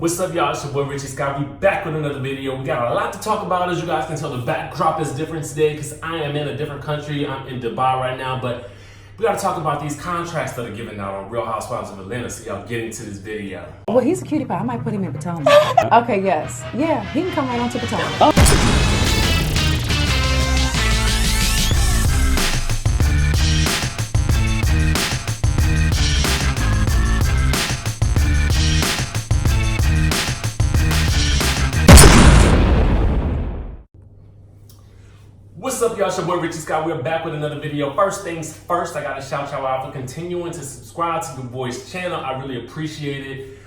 What's up, y'all? It's your boy Richie Scott. We back with another video. We got a lot to talk about. As you guys can tell, the backdrop is different today because I am in a different country. I'm in Dubai right now, but we got to talk about these contracts that are given out on Real Housewives of Atlanta. So y'all get into this video. Well, he's a cutie pie. I might put him in Potomac. Okay, yes. Yeah, he can come right on to Potomac. Oh. What's up, y'all? It's your boy Richie Scott. We're back with another video. First things first, I gotta shout y'all out for continuing to subscribe to the boys channel. I really appreciate it.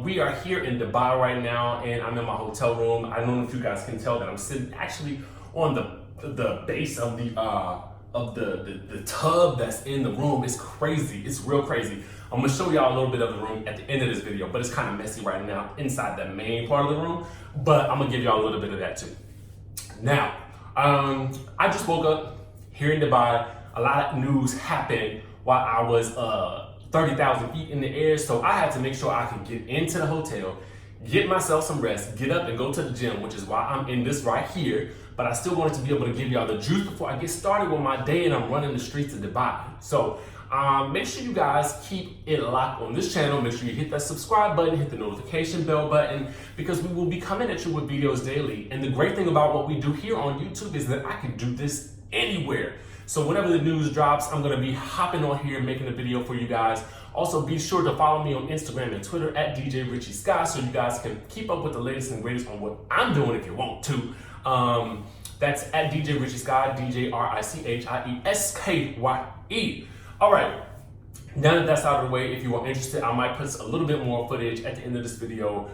We are here in Dubai right now, and I'm in my hotel room. I don't know if you guys can tell that I'm sitting actually on the base of the tub that's in the room. It's crazy. It's real crazy. I'm gonna show y'all a little bit of the room at the end of this video, but it's kind of messy right now inside the main part of the room. But I'm gonna give y'all a little bit of that too. Now. I just woke up here in Dubai. A lot of news happened while I was 30,000 feet in the air, so I had to make sure I could get into the hotel, get myself some rest, get up and go to the gym, which is why I'm in this right here. But I still wanted to be able to give y'all the juice before I get started with my day and I'm running the streets of Dubai. So make sure you guys keep it locked on this channel. Make sure you hit that subscribe button, hit the notification bell button, because we will be coming at you with videos daily. And the great thing about what we do here on YouTube is that I can do this anywhere. So whenever the news drops, I'm gonna be hopping on here and making a video for you guys. Also, be sure to follow me on Instagram and Twitter at DJ Richie Scott, so you guys can keep up with the latest and greatest on what I'm doing if you want to. That's at DJ Richie Scott, DJRICHIESKYE. All right, now that that's out of the way, if you are interested, I might put a little bit more footage at the end of this video.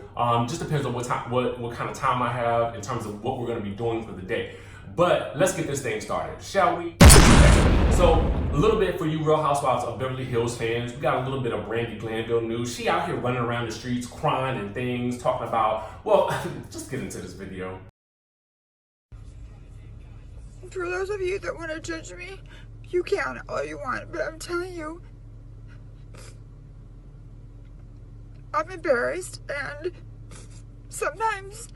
Just depends on what kind of time I have in terms of what we're gonna be doing for the day. But let's get this thing started, shall we? Okay. So a little bit for you Real Housewives of Beverly Hills fans, we got a little bit of Brandi Glanville news. She out here running around the streets, crying and things, talking about, well, just get into this video. For those of you that want to judge me, you can all you want, but I'm telling you, I'm embarrassed, and sometimes,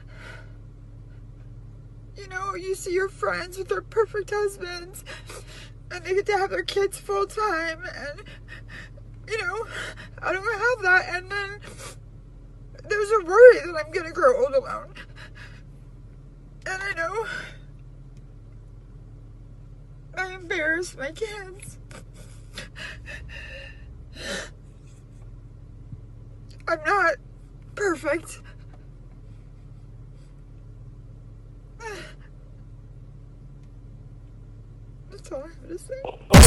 you know, you see your friends with their perfect husbands, and they get to have their kids full time, and, you know, I don't have that, and then there's a worry that I'm gonna grow old alone, and I know I embarrass my kids. I'm not perfect. That's all I have to say. Okay, I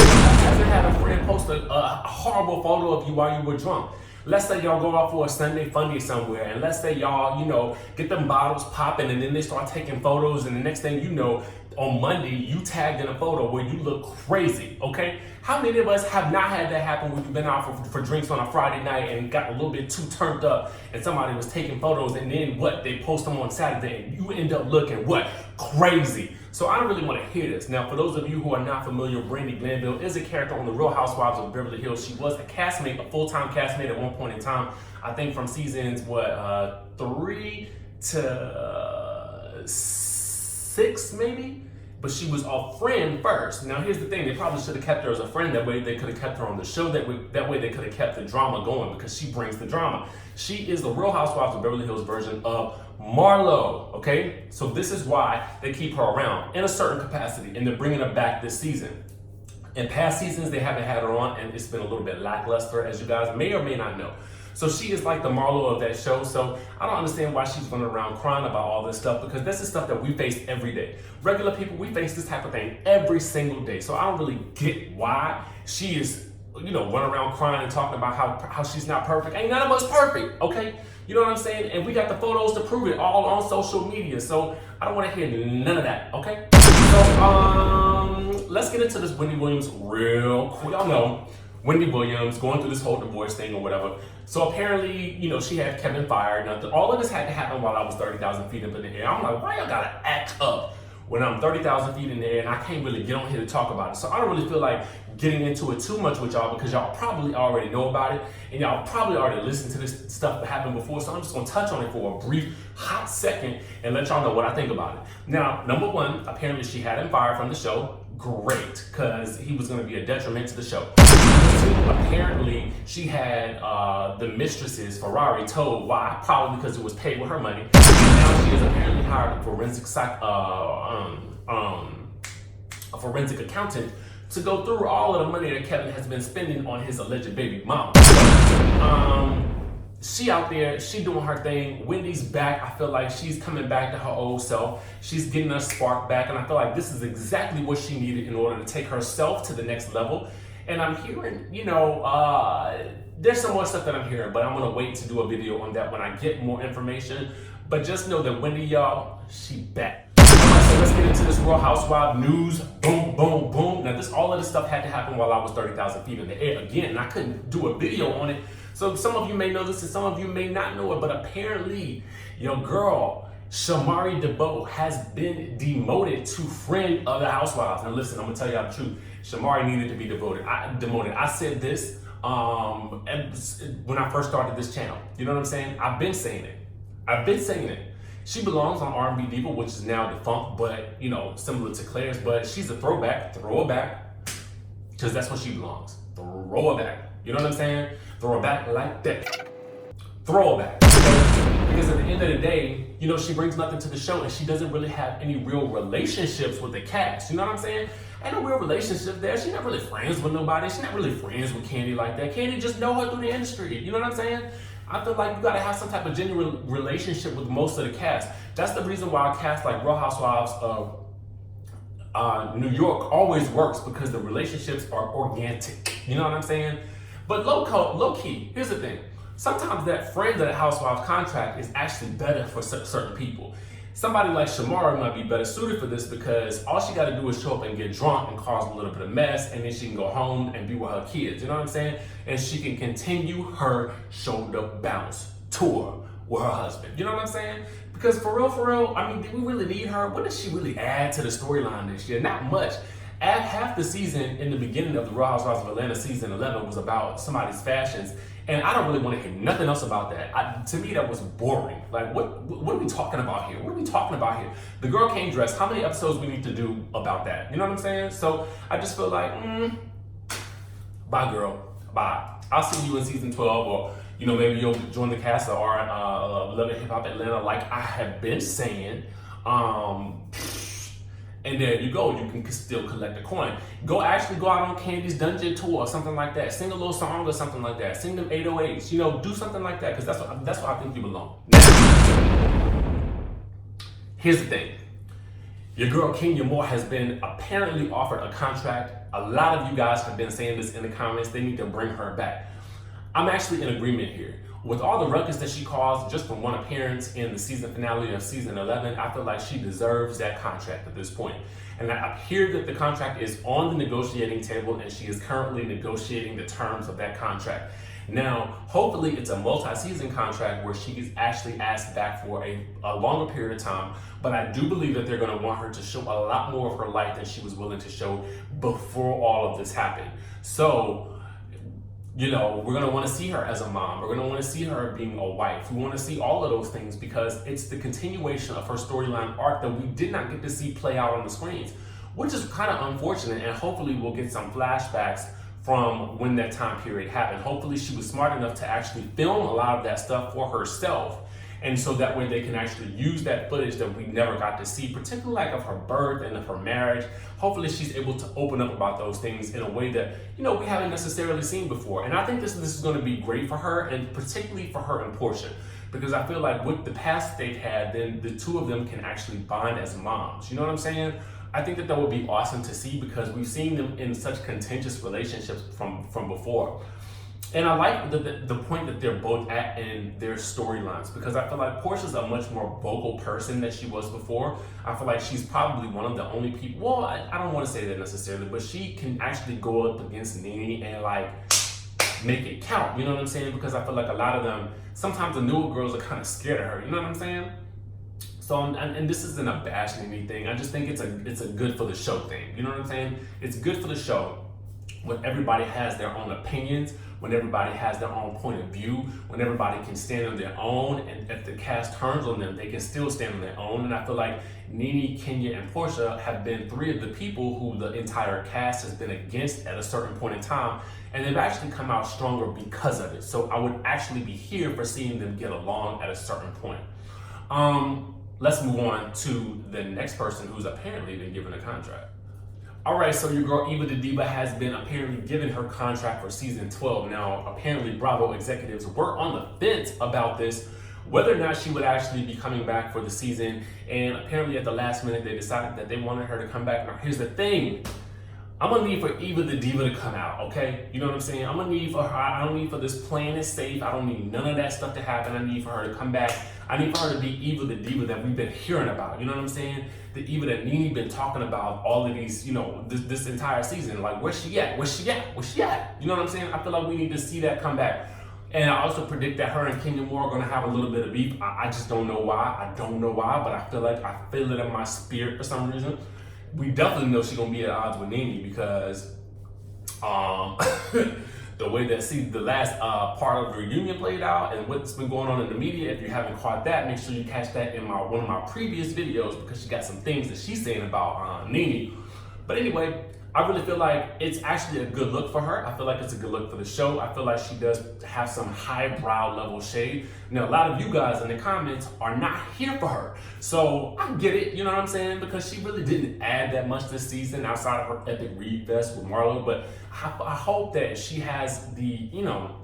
had a friend post a horrible photo of you while you were drunk. Let's say y'all go out for a Sunday fundy somewhere, and let's say y'all, you know, get them bottles popping, and then they start taking photos, and the next thing you know, on Monday, you tagged in a photo where you look crazy, okay? How many of us have not had that happen when you've been out for drinks on a Friday night and got a little bit too turned up, and somebody was taking photos, and then what? They post them on Saturday, and you end up looking, what? Crazy. So I don't really want to hear this. Now, for those of you who are not familiar, Brandi Glanville is a character on the Real Housewives of Beverly Hills. She was a castmate, a full-time castmate at one point in time. I think from seasons, 3 to 6 maybe? But she was a friend first. Now here's the thing, they probably should have kept her as a friend. That way they could have kept her on the show. That way they could have kept the drama going, because she brings the drama. She is the Real Housewives of Beverly Hills version of Marlo, okay? So this is why they keep her around in a certain capacity, and they're bringing her back this season. In past seasons, they haven't had her on, and it's been a little bit lackluster, as you guys may or may not know. So she is like the Marlo of that show. So I don't understand why she's running around crying about all this stuff, because this is stuff that we face every day. Regular people, we face this type of thing every single day. So I don't really get why she is, you know, running around crying and talking about how she's not perfect. Ain't none of us perfect, okay? You know what I'm saying? And we got the photos to prove it, all on social media. So I don't want to hear none of that, okay? So let's get into this Wendy Williams real quick. Y'all know Wendy Williams going through this whole divorce thing or whatever. So apparently, you know, she had Kevin fired. Now, all of this had to happen while I was 30,000 feet up in the air. I'm like, why y'all gotta act up when I'm 30,000 feet in the air and I can't really get on here to talk about it. So I don't really feel like getting into it too much with y'all because y'all probably already know about it and y'all probably already listened to this stuff that happened before. So I'm just gonna touch on it for a brief, hot second and let y'all know what I think about it. Now, number one, apparently she had him fired from the show. Great, because he was going to be a detriment to the show. Two, apparently she had the mistress's Ferrari towed. Why? Probably because it was paid with her money. And now she has apparently hired a forensic accountant to go through all of the money that Kevin has been spending on his alleged baby mama. She out there, she doing her thing. Wendy's back. I feel like she's coming back to her old self. She's getting her spark back, and I feel like this is exactly what she needed in order to take herself to the next level. And I'm hearing, there's some more stuff that I'm hearing, but I'm gonna wait to do a video on that when I get more information. But just know that Wendy, y'all, she back. So let's get into this Real Housewife news. Boom, boom, boom. Now, all of this stuff had to happen while I was 30,000 feet in the air again, and I couldn't do a video on it. So some of you may know this and some of you may not know it, but apparently your girl, Shamari Devoe, has been demoted to friend of the Housewives. Now listen, I'm gonna tell y'all the truth. Shamari needed to be demoted. I said this when I first started this channel. You know what I'm saying? I've been saying it. She belongs on R&B Diva, which is now defunct, but similar to Claire's, but she's a throwback. Throw her back, because that's where she belongs. Throw her back. You know what I'm saying? Throw her back like that. Throw her back. Okay? Because at the end of the day, she brings nothing to the show and she doesn't really have any real relationships with the cast. You know what I'm saying? Ain't no real relationship there. She's not really friends with nobody. She's not really friends with Kandi like that. Kandi just know her through the industry. You know what I'm saying? I feel like you gotta have some type of genuine relationship with most of the cast. That's the reason why a cast like Real Housewives of New York always works, because the relationships are organic. You know what I'm saying? But low key, here's the thing. Sometimes that friend of the Housewives contract is actually better for certain people. Somebody like Shamari might be better suited for this because all she got to do is show up and get drunk and cause a little bit of mess, and then she can go home and be with her kids. You know what I'm saying? And she can continue her shoulder bounce tour with her husband. You know what I'm saying? Because for real, I mean, did we really need her? What did she really add to the storyline this year? Not much. Half the season in the beginning of the Real Housewives of Atlanta season 11 was about somebody's fashions, and I don't really want to hear nothing else about that. To me, that was boring. Like, what are we talking about here? What are we talking about here? The girl can't dress. How many episodes we need to do about that? You know what I'm saying? So I just feel like, bye, girl, bye. I'll see you in season 12, or maybe you'll join the cast of Love and Hip Hop Atlanta, like I have been saying. And there you go, you can still collect a coin. Go out on Kandi's Dungeon tour or something like that. Sing a little song or something like that. Sing them 808s, do something like that, because that's where I think you belong. Now, here's the thing. Your girl Kenya Moore has been apparently offered a contract. A lot of you guys have been saying this in the comments. They need to bring her back. I'm actually in agreement here. With all the ruckus that she caused just from one appearance in the season finale of season 11, I feel like she deserves that contract at this point. And I hear that the contract is on the negotiating table and she is currently negotiating the terms of that contract. Now, hopefully it's a multi-season contract where she is actually asked back for a longer period of time, but I do believe that they're gonna want her to show a lot more of her life than she was willing to show before all of this happened. So, we're going to want to see her as a mom. We're going to want to see her being a wife. We want to see all of those things because it's the continuation of her storyline arc that we did not get to see play out on the screens, which is kind of unfortunate. And hopefully we'll get some flashbacks from when that time period happened. Hopefully she was smart enough to actually film a lot of that stuff for herself. And so that way they can actually use that footage that we never got to see, particularly like of her birth and of her marriage. Hopefully she's able to open up about those things in a way that, we haven't necessarily seen before. And I think this is going to be great for her, and particularly for her and Porsha, because I feel like with the past they've had, then the two of them can actually bond as moms. You know what I'm saying? I think that would be awesome to see because we've seen them in such contentious relationships from before. And I like the point that they're both at in their storylines, because I feel like Porsha's a much more vocal person than she was before. I feel like she's probably one of the only people, well, I don't want to say that necessarily, but she can actually go up against Nene and make it count, you know what I'm saying? Because I feel like a lot of them, sometimes the newer girls are kind of scared of her, you know what I'm saying? So, and this isn't a bashing anything. I just think it's a good for the show thing. You know what I'm saying? It's good for the show when everybody has their own opinions, when everybody has their own point of view, when everybody can stand on their own, and if the cast turns on them, they can still stand on their own. And I feel like Nene, Kenya, and Porsha have been three of the people who the entire cast has been against at a certain point in time, and they've actually come out stronger because of it. So I would actually be here for seeing them get along at a certain point. Let's move on to the next person who's apparently been given a contract. All right, so your girl Eva the Diva has been apparently given her contract for season 12. Now, apparently Bravo executives were on the fence about this, whether or not she would actually be coming back for the season. And apparently at the last minute, they decided that they wanted her to come back. Now, here's the thing. I'm gonna need for Eva the Diva to come out, okay? You know what I'm saying? I'm gonna need for her, I don't need for this plan is safe. I don't need none of that stuff to happen. I need for her to come back. I need for her to be Eva the Diva that we've been hearing about. You know what I'm saying? The Eva that Nene been talking about all of these, you know, this entire season. Like, where's she at? Where's she at? Where's she at? You know what I'm saying? I feel like we need to see that come back. And I also predict that her and Kenya Moore are gonna have a little bit of beef. I just don't know why. I don't know why, but I feel it in my spirit for some reason. We definitely know she's gonna be at odds with Nene because the way that the last part of the reunion played out and what's been going on in the media. If you haven't caught that, make sure you catch that in one of my previous videos because she got some things that she's saying about Nene. But anyway, I really feel like it's actually a good look for her. I feel like it's a good look for the show. I feel like she does have some highbrow level shade. Now, a lot of you guys in the comments are not here for her. So I get it, you know what I'm saying? Because she really didn't add that much this season outside of her epic read fest with Marlo. But I hope that she has the, you know,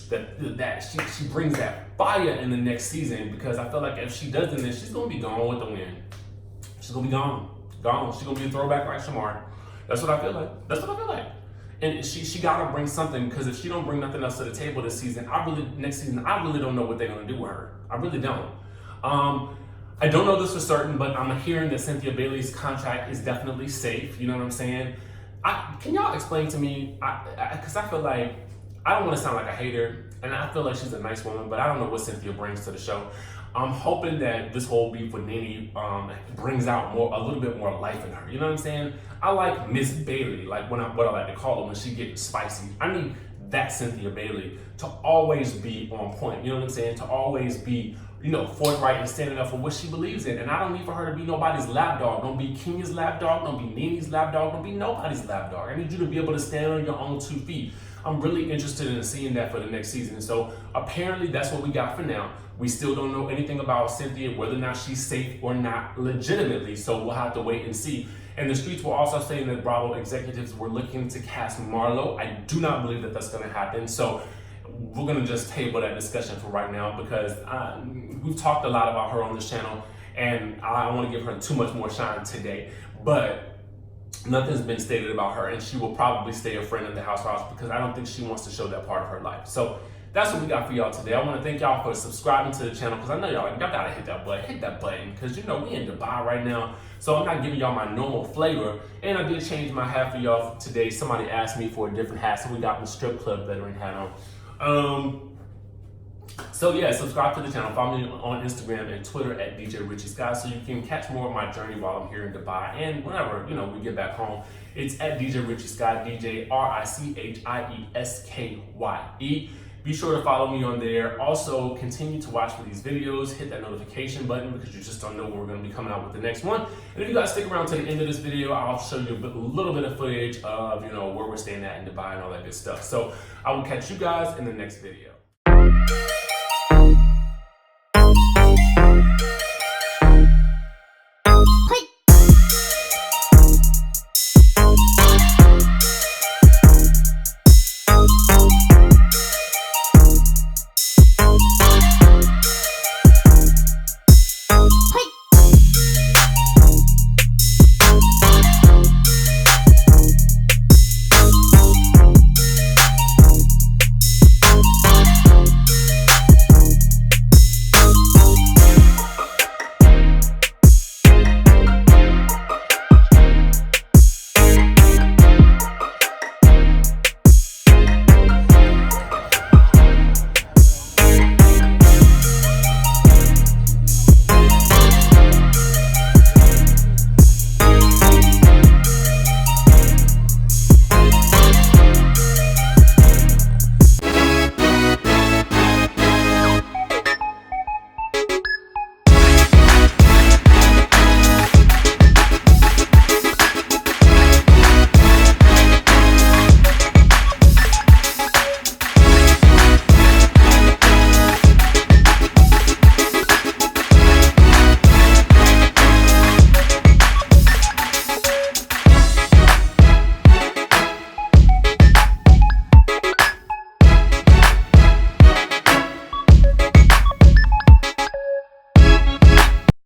that she brings that fire in the next season, because I feel like if she doesn't, then she's gonna be gone with the wind. She's gonna be gone. She's gonna be a throwback like Shamari. That's what I feel like. That's what I feel like. And she gotta bring something, because if she don't bring nothing else to the table this season, next season, I really don't know what they're gonna do with her. I really don't. I don't know this for certain, but I'm hearing that Cynthia Bailey's contract is definitely safe. You know what I'm saying? Can y'all explain to me? Because I feel like, I don't want to sound like a hater, and I feel like she's a nice woman, but I don't know what Cynthia brings to the show. I'm hoping that this whole beef with Nene brings out a little bit more life in her. You know what I'm saying? I like Miss Bailey, like what I like to call her when she gets spicy. I need that Cynthia Bailey to always be on point. You know what I'm saying? To always be, you know, forthright and standing up for what she believes in. And I don't need for her to be nobody's lapdog. Don't be Kenya's lapdog. Don't be Nene's lapdog. Don't be nobody's lapdog. I need you to be able to stand on your own 2 feet. I'm really interested in seeing that for the next season. So apparently that's what we got for now. We still don't know anything about Cynthia, whether or not she's safe or not legitimately. So we'll have to wait and see. And the streets were also saying that Bravo executives were looking to cast Marlo. I do not believe that that's gonna happen. So we're gonna just table that discussion for right now, because we've talked a lot about her on this channel, and I don't wanna give her too much more shine today. But nothing's been stated about her, and she will probably stay a friend of the Housewives, because I don't think she wants to show that part of her life. So that's what we got for y'all today. I want to thank y'all for subscribing to the channel, because I know y'all gotta hit that button, because you know we in Dubai right now, so I'm not giving y'all my normal flavor. And I did change my hat for y'all today. Somebody asked me for a different hat, so we got the strip club veteran hat on. So yeah, subscribe to the channel. Follow me on Instagram and Twitter at DJ Richie Sky, so you can catch more of my journey while I'm here in Dubai. And whenever, you know, we get back home, it's at DJ Richie Sky, DJ RICHIESKYE. Be sure to follow me on there. Also, continue to watch for these videos. Hit that notification button, because you just don't know when we're going to be coming out with the next one. And if you guys stick around to the end of this video, I'll show you a little bit of footage of, you know, where we're staying at in Dubai and all that good stuff. So I will catch you guys in the next video.